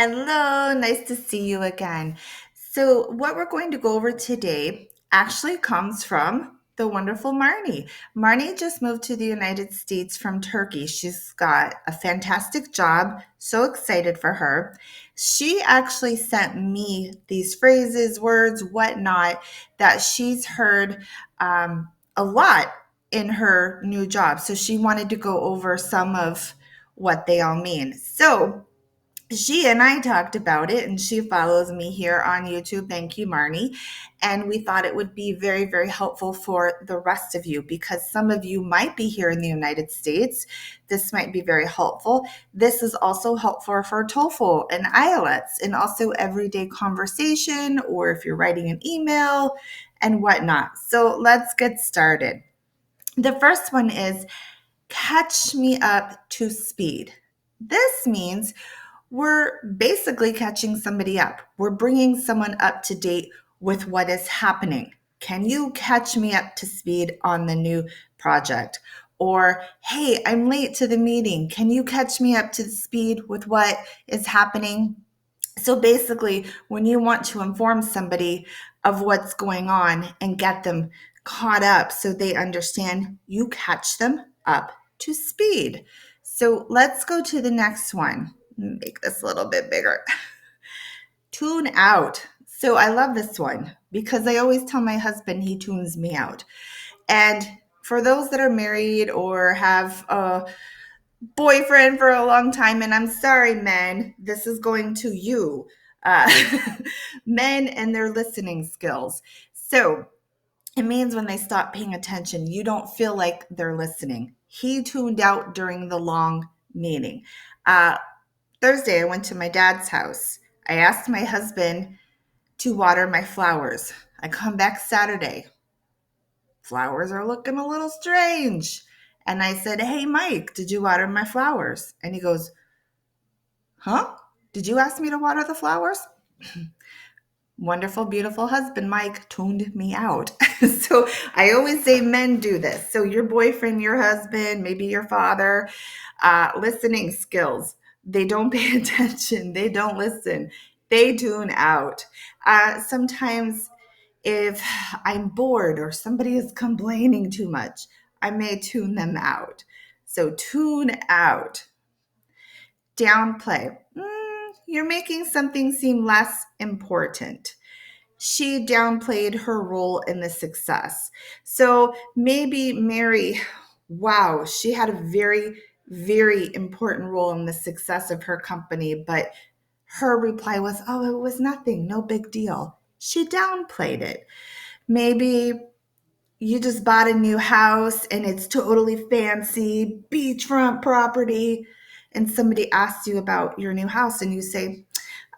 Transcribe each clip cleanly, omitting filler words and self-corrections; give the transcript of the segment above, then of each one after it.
Hello, nice to see you again. So, what we're going to go over today actually comes from the wonderful Marnie. Marnie just moved to the United States from Turkey. She's got a fantastic job. So excited for her. She actually sent me these phrases, words, whatnot that she's heard a lot in her new job. So, she wanted to go over some of what they all mean. So, she and I talked about it, and she follows me here on YouTube. Thank you, Marnie. And we thought it would be very, very helpful for the rest of you because some of you might be here in the United States. This might be very helpful. This is also helpful for TOEFL and IELTS and also everyday conversation or if you're writing an email and whatnot. So let's get started. The first one is catch me up to speed. This means we're basically catching somebody up. We're bringing someone up to date with what is happening. Can you catch me up to speed on the new project? Or, hey, I'm late to the meeting. Can you catch me up to speed with what is happening? So basically, when you want to inform somebody of what's going on and get them caught up so they understand, you catch them up to speed. So let's go to the next one. Make this a little bit bigger. Tune out. So I love this one because I always tell my husband he tunes me out. And for those that are married or have a boyfriend for a long time, and I'm sorry, men, this is going to you, uh, men and their listening skills. So it means when they stop paying attention, you don't feel like they're listening. He tuned out during the long meeting. Uh, Thursday, I went to my dad's house. I asked my husband to water my flowers. I come back Saturday. Flowers are looking a little strange. And I said, hey, Mike, did you water my flowers? And he goes, huh? Did you ask me to water the flowers? Wonderful, beautiful husband, Mike, tuned me out. So I always say men do this. So your boyfriend, your husband, maybe your father, listening skills. They don't pay attention. They don't listen. They tune out. Sometimes if I'm bored or somebody is complaining too much, I may tune them out. So tune out. Downplay. You're making something seem less important. She downplayed her role in the success. So maybe Mary, wow, she had a very, very important role in the success of her company, but her reply was, oh, it was nothing, no big deal. She downplayed it. Maybe you just bought a new house and it's totally fancy, beachfront property, and somebody asks you about your new house and you say,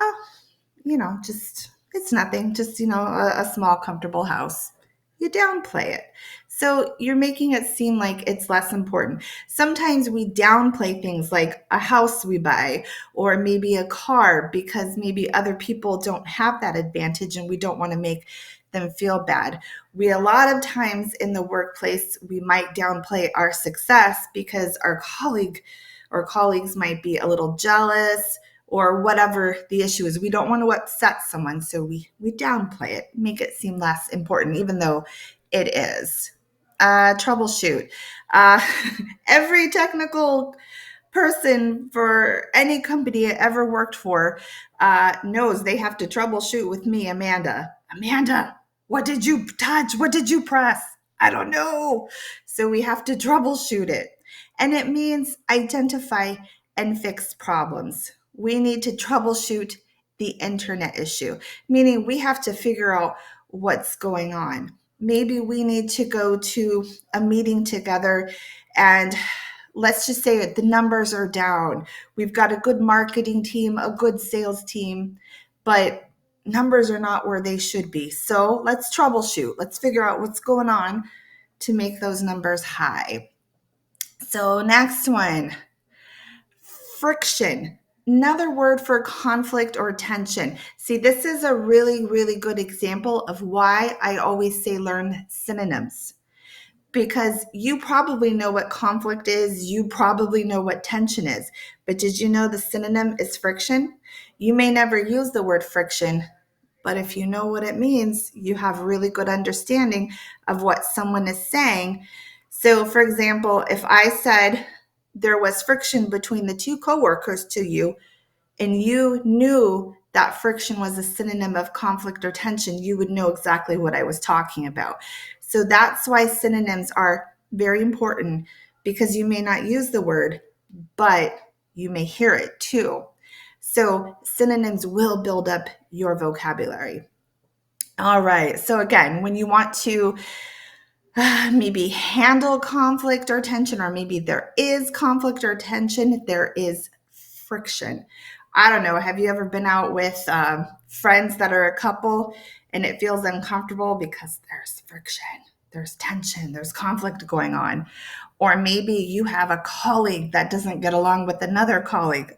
oh, just it's nothing, just, a small, comfortable house. You downplay it. So you're making it seem like it's less important. Sometimes we downplay things like a house we buy or maybe a car because maybe other people don't have that advantage and we don't want to make them feel bad. A lot of times in the workplace, we might downplay our success because our colleague or colleagues might be a little jealous or whatever the issue is. We don't want to upset someone, so we downplay it, make it seem less important, even though it is. Troubleshoot. Uh, every technical person for any company I ever worked for knows they have to troubleshoot with me, Amanda. Amanda, what did you touch? What did you press? I don't know. So we have to troubleshoot it. And it means identify and fix problems. We need to troubleshoot the internet issue, meaning we have to figure out what's going on. Maybe we need to go to a meeting together and let's just say the numbers are down. We've got a good marketing team, a good sales team, but numbers are not where they should be. So let's troubleshoot. Let's figure out what's going on to make those numbers high. So next one, friction. Another word for conflict or tension. See, this is a really, really good example of why I always say learn synonyms. because you probably know what conflict is, you probably know what tension is. But did you know the synonym is friction? You may never use the word friction, but if you know what it means, you have really good understanding of what someone is saying. So, for example, if I said there was friction between the two coworkers to you, and you knew that friction was a synonym of conflict or tension, you would know exactly what I was talking about. So that's why synonyms are very important, because you may not use the word, but you may hear it too. So synonyms will build up your vocabulary. All right. So again, when you want to maybe handle conflict or tension, or maybe there is conflict or tension, there is friction. I don't know. Have you ever been out with friends that are a couple and it feels uncomfortable because there's friction, there's tension, there's conflict going on? Or maybe you have a colleague that doesn't get along with another colleague.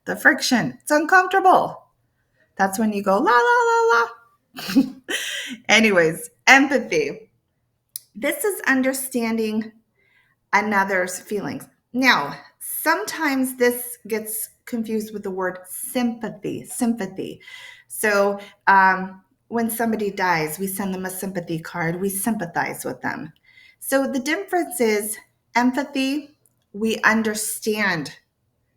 The friction, it's uncomfortable. That's when you go, la, la, la, la. Anyways, empathy. This is understanding another's feelings. Now, sometimes this gets confused with the word sympathy. Sympathy. So, when somebody dies, we send them a sympathy card. We sympathize with them. So the difference is empathy, we understand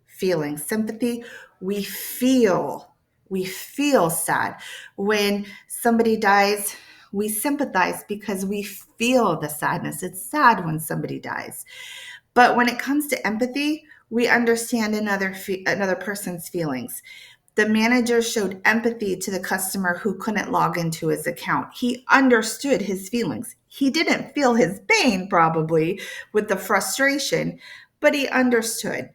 feelings. Sympathy, we feel. We feel sad. When somebody dies, we sympathize because we feel the sadness. It's sad when somebody dies. But when it comes to empathy, we understand another person's feelings. The manager showed empathy to the customer who couldn't log into his account. He understood his feelings. He didn't feel his pain, probably, with the frustration, but he understood.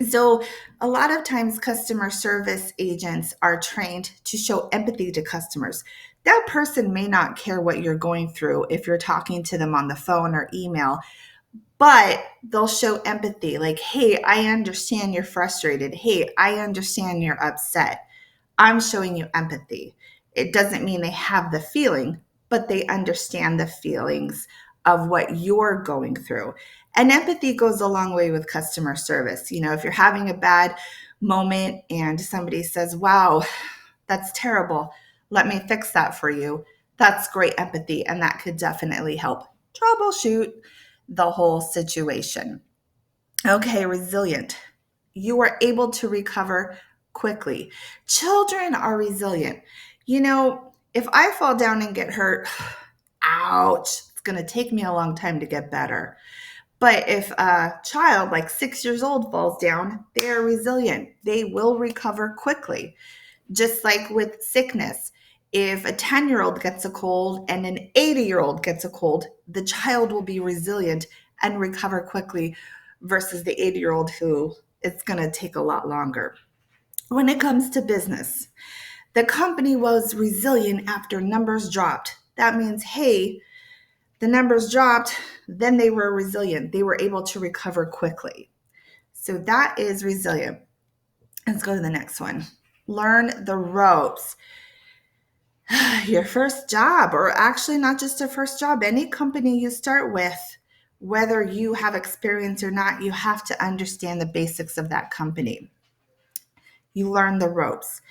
So, a lot of times, customer service agents are trained to show empathy to customers. That person may not care what you're going through if you're talking to them on the phone or email, but they'll show empathy like, hey, I understand you're frustrated. Hey, I understand you're upset. I'm showing you empathy. It doesn't mean they have the feeling, but they understand the feelings of what you're going through. And empathy goes a long way with customer service. You know, if you're having a bad moment and somebody says, wow, that's terrible, let me fix that for you. That's great empathy. And that could definitely help troubleshoot the whole situation. Okay, resilient. You are able to recover quickly. Children are resilient. You know, if I fall down and get hurt, ouch, it's going to take me a long time to get better. But if a child like 6 years old falls down, they are resilient. They will recover quickly. Just like with sickness, if a 10-year-old gets a cold and an 80-year-old gets a cold, the child will be resilient and recover quickly versus the 80-year-old who it's going to take a lot longer. When it comes to business, the company was resilient after numbers dropped. That means, hey, the numbers dropped, then they were resilient. They were able to recover quickly. So that is resilient. Let's go to the next one. Learn the ropes. Your first job, or actually not just a first job, any company you start with, whether you have experience or not, you have to understand the basics of that company. You learn the ropes.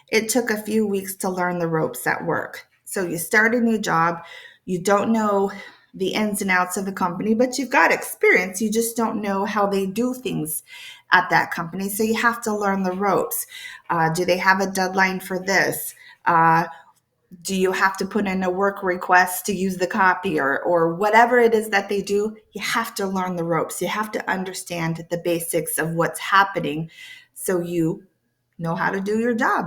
It took a few weeks to learn the ropes at work. So you start a new job, you don't know the ins and outs of the company, but you've got experience. You just don't know how they do things at that company. So you have to learn the ropes. Do they have a deadline for this? Do you have to put in a work request to use the copier, or whatever it is that they do? You have to learn the ropes. You have to understand the basics of what's happening so you know how to do your job.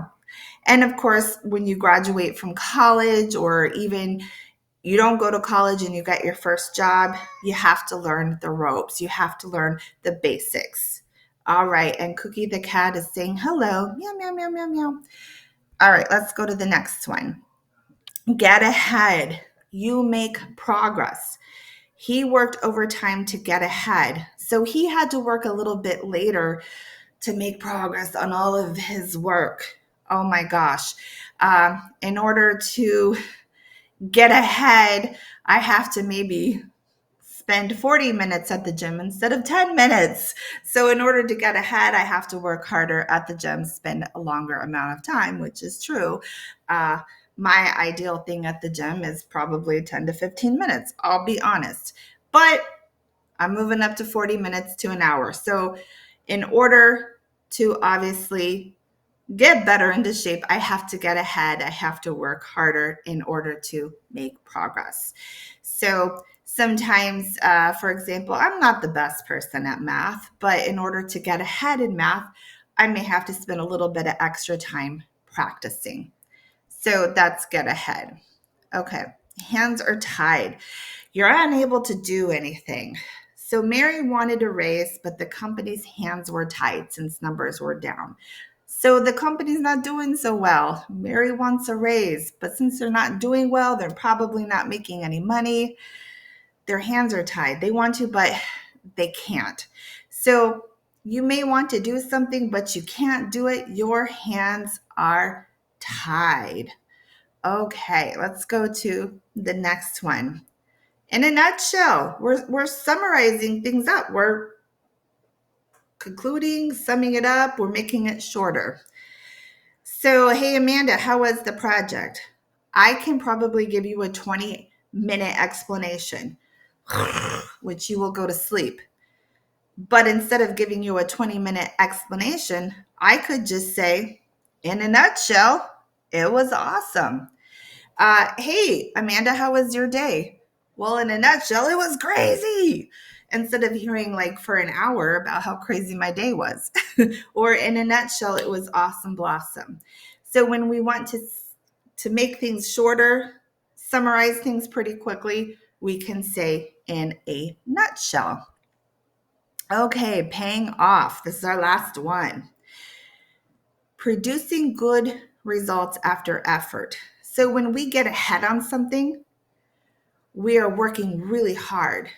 And of course, when you graduate from college, or even you don't go to college and you get your first job, you have to learn the ropes. You have to learn the basics. All right. And Cookie the cat is saying hello. Meow, meow, meow, meow, meow. All right. Let's go to the next one. Get ahead. You make progress. He worked overtime to get ahead. So he had to work a little bit later to make progress on all of his work. Oh my gosh. In order to get ahead, I have to maybe spend 40 minutes at the gym instead of 10 minutes. So in order to get ahead, I have to work harder at the gym, spend a longer amount of time, which is true. Uh, my ideal thing at the gym is probably 10 to 15 minutes, I'll be honest. But I'm moving up to 40 minutes to an hour. So in order to obviously get better into shape, I have to get ahead. I have to work harder in order to make progress. So sometimes, for example, I'm not the best person at math, but in order to get ahead in math, I may have to spend a little bit of extra time practicing. So that's get ahead. Okay, hands are tied. You're unable to do anything. So Mary wanted a raise, but the company's hands were tied since numbers were down. So the company's not doing so well. Mary wants a raise, but since they're not doing well, they're probably not making any money. Their hands are tied. They want to, but they can't. So you may want to do something, but you can't do it. Your hands are tied. Okay, let's go to the next one. In a nutshell, we're summarizing things up. We're concluding, summing it up, we're making it shorter. So, hey, Amanda, how was the project? I can probably give you a 20-minute explanation, which you will go to sleep. But instead of giving you a 20-minute explanation, I could just say, in a nutshell, it was awesome. Hey, Amanda, how was your day? Well, in a nutshell, it was crazy. Instead of hearing like for an hour about how crazy my day was, or in a nutshell, it was awesome blossom. So when we want to make things shorter, summarize things pretty quickly, we can say in a nutshell. Okay, paying off. This is our last one. Producing good results after effort. So when we get ahead on something, we are working really hard.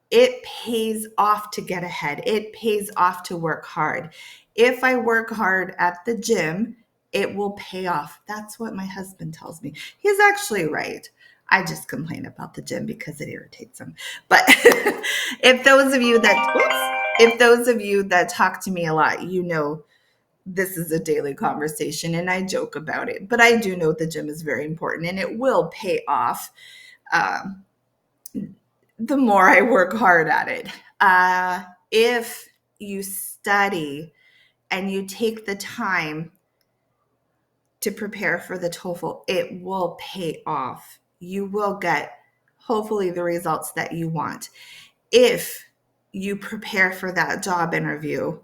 It pays off to get ahead. It pays off to work hard. If I work hard at the gym, it will pay off. That's what my husband tells me. He's actually right. I just complain about the gym because it irritates him. But if those of you that talk to me a lot, you know this is a daily conversation and I joke about it. But I do know the gym is very important and it will pay off. The more I work hard at it. If you study and you take the time to prepare for the TOEFL, it will pay off. You will get, hopefully, the results that you want. If you prepare for that job interview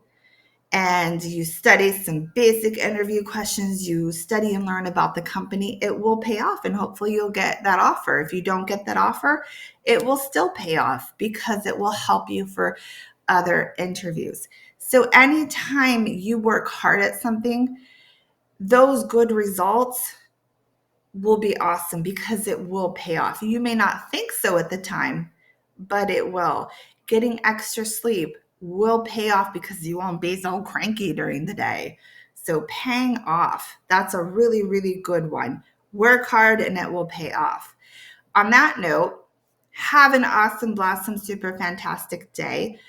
and you study some basic interview questions, you study and learn about the company, it will pay off and hopefully you'll get that offer. If you don't get that offer, it will still pay off because it will help you for other interviews. So anytime you work hard at something, those good results will be awesome because it will pay off. You may not think so at the time, but it will. Getting extra sleep will pay off because you won't be so cranky during the day. So paying off, that's a really, really good one. Work hard and it will pay off. On that note, have an awesome, blossom, super fantastic day.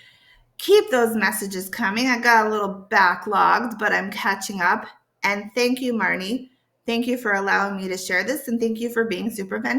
Keep those messages coming. I got a little backlogged, but I'm catching up. And thank you, Marnie. Thank you for allowing me to share this and thank you for being super fantastic.